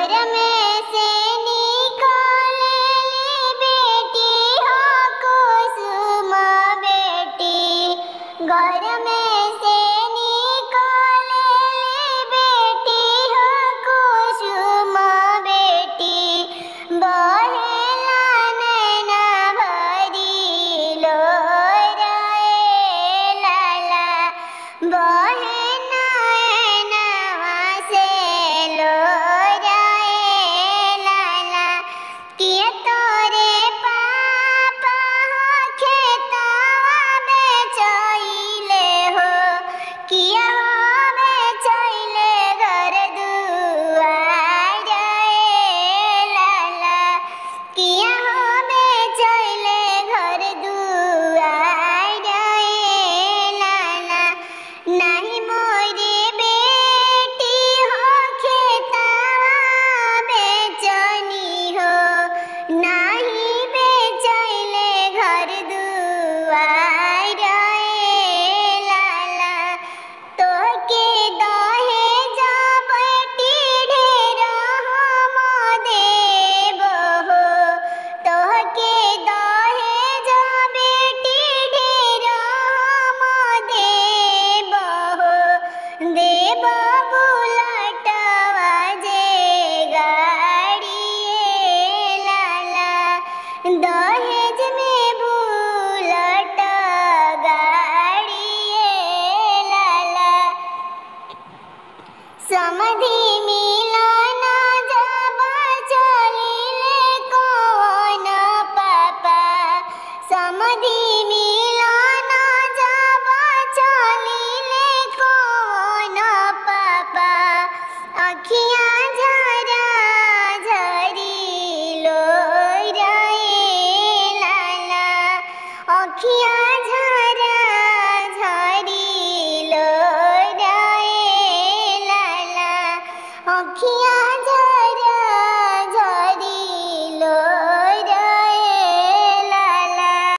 घर में से निकालेली बेटी हो कुसुम बेटी। घर में से निकालेली बेटी हो कुसुम बेटी। बहेला नैना भरी लोराए लाला। बहे नैनवा से लोराए लाला। किया तोरे पापा हो खेतवा बेचैले हो। किया हो बेचैले घर दुआर लाला। किया हो बेचैले घर दुआर लाला। नहीं मोरी बेटी हो खेतवा बेचनी हो। नहीं बेचैले घर दुआर लाला। तोहके दहेज बेटी ढेर हम देब हो। तोहके दहेज बेटी ढेर हम देब हो। देब बुलटवा जे गाड़िए लाला। दहेज में बुलट गाड़िए लाला। समधि मिलन जब चलिले कौन पापा। समधि मिलन जब चलिले कौन पापा। अखियाँ झरा झरी लोराए लाला। अखियाँ